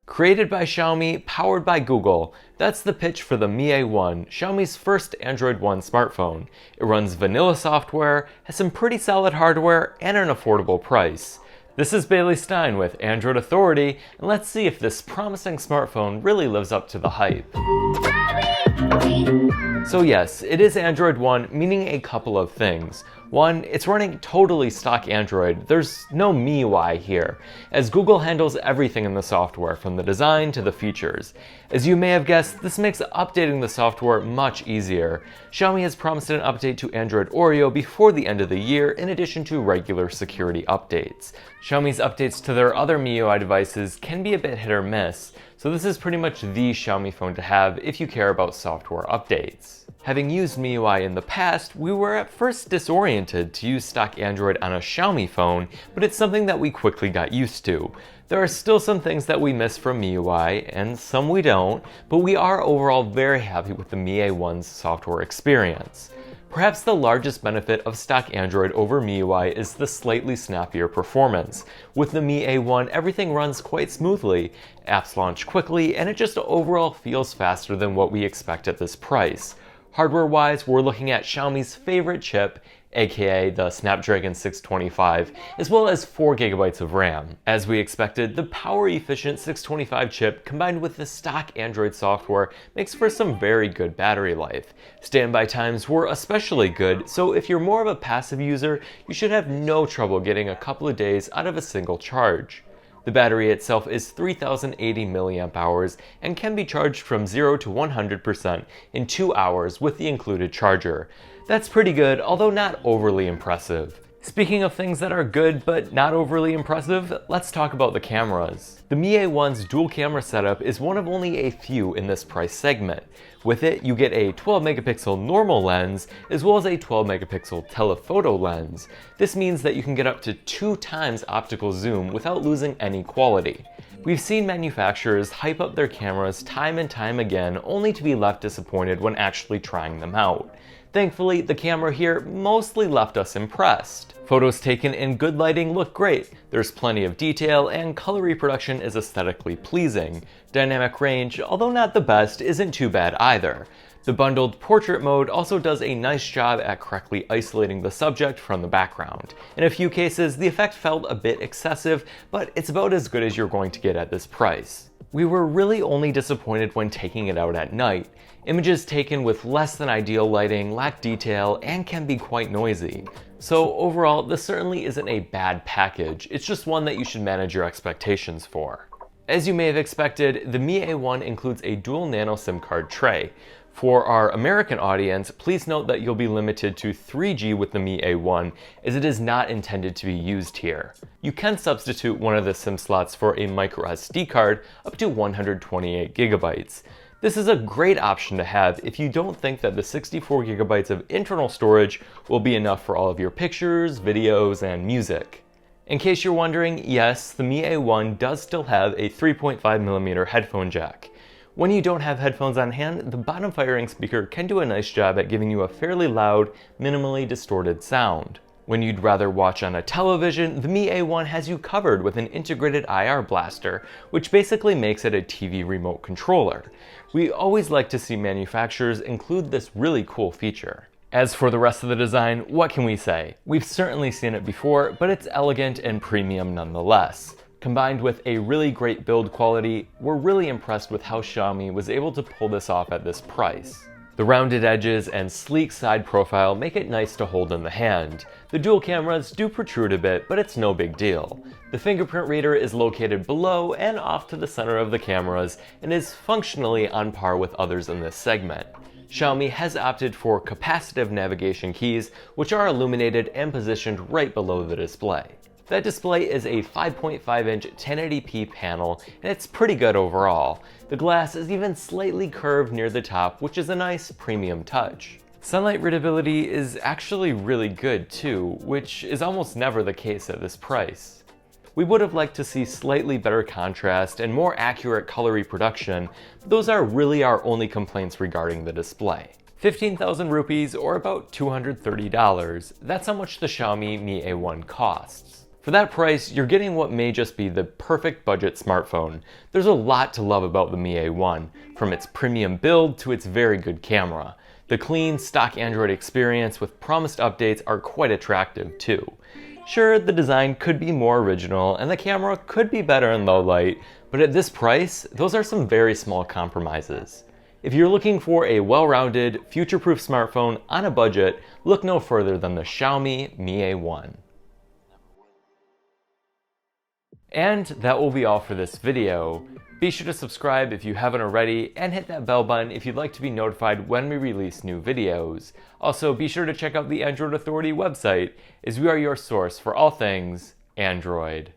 Created by Xiaomi, powered by Google, that's the pitch for the Mi A1, Xiaomi's first Android One smartphone. It runs vanilla software, has some pretty solid hardware, and an affordable price. This is Bailey Stein with Android Authority, and let's see if this promising smartphone really lives up to the hype. So yes, it is Android One, meaning a couple of things. One, it's running totally stock Android. There's no MIUI here, as Google handles everything in the software, from the design to the features. As you may have guessed, this makes updating the software much easier. Xiaomi has promised an update to Android Oreo before the end of the year, in addition to regular security updates. Xiaomi's updates to their other MIUI devices can be a bit hit or miss, so this is pretty much the Xiaomi phone to have if you care about software updates. Having used MIUI in the past, we were at first disoriented to use stock Android on a Xiaomi phone, but it's something that we quickly got used to. There are still some things that we miss from MIUI, and some we don't, but we are overall very happy with the Mi A1's software experience. Perhaps the largest benefit of stock Android over MIUI is the slightly snappier performance. With the Mi A1, everything runs quite smoothly, apps launch quickly, and it just overall feels faster than what we expect at this price. Hardware-wise, we're looking at Xiaomi's favorite chip, aka the Snapdragon 625, as well as 4GB of RAM. As we expected, the power-efficient 625 chip combined with the stock Android software makes for some very good battery life. Standby times were especially good, so if you're more of a passive user, you should have no trouble getting a couple of days out of a single charge. The battery itself is 3080 mAh and can be charged from 0 to 100% in 2 hours with the included charger. That's pretty good, although not overly impressive. Speaking of things that are good but not overly impressive, let's talk about the cameras. The Mi A1's dual camera setup is one of only a few in this price segment. With it, you get a 12-megapixel normal lens as well as a 12-megapixel telephoto lens. This means that you can get up to 2 times optical zoom without losing any quality. We've seen manufacturers hype up their cameras time and time again, only to be left disappointed when actually trying them out. Thankfully, the camera here mostly left us impressed. Photos taken in good lighting look great, there's plenty of detail, and color reproduction is aesthetically pleasing. Dynamic range, although not the best, isn't too bad either. The bundled portrait mode also does a nice job at correctly isolating the subject from the background. In a few cases, the effect felt a bit excessive, but it's about as good as you're going to get at this price. We were really only disappointed when taking it out at night. Images taken with less than ideal lighting lack detail and can be quite noisy. So overall, this certainly isn't a bad package, it's just one that you should manage your expectations for. As you may have expected, the Mi A1 includes a dual nano SIM card tray. For our American audience, please note that you'll be limited to 3G with the Mi A1, as it is not intended to be used here. You can substitute one of the SIM slots for a micro SD card up to 128GB. This is a great option to have if you don't think that the 64GB of internal storage will be enough for all of your pictures, videos, and music. In case you're wondering, yes, the Mi A1 does still have a 3.5mm headphone jack. When you don't have headphones on hand, the bottom firing speaker can do a nice job at giving you a fairly loud, minimally distorted sound. When you'd rather watch on a television, the Mi A1 has you covered with an integrated IR blaster, which basically makes it a TV remote controller. We always like to see manufacturers include this really cool feature. As for the rest of the design, what can we say? We've certainly seen it before, but it's elegant and premium nonetheless. Combined with a really great build quality, we're really impressed with how Xiaomi was able to pull this off at this price. The rounded edges and sleek side profile make it nice to hold in the hand. The dual cameras do protrude a bit, but it's no big deal. The fingerprint reader is located below and off to the center of the cameras and is functionally on par with others in this segment. Xiaomi has opted for capacitive navigation keys, which are illuminated and positioned right below the display. That display is a 5.5-inch 1080p panel, and it's pretty good overall. The glass is even slightly curved near the top, which is a nice premium touch. Sunlight readability is actually really good too, which is almost never the case at this price. We would have liked to see slightly better contrast and more accurate color reproduction, but those are really our only complaints regarding the display. 15,000 rupees or about $230. That's how much the Xiaomi Mi A1 costs. For that price, you're getting what may just be the perfect budget smartphone. There's a lot to love about the Mi A1, from its premium build to its very good camera. The clean, stock Android experience with promised updates are quite attractive too. Sure, the design could be more original and the camera could be better in low light, but at this price, those are some very small compromises. If you're looking for a well-rounded, future-proof smartphone on a budget, look no further than the Xiaomi Mi A1. And that will be all for this video. Be sure to subscribe if you haven't already, and hit that bell button if you'd like to be notified when we release new videos. Also, be sure to check out the Android Authority website, as we are your source for all things Android.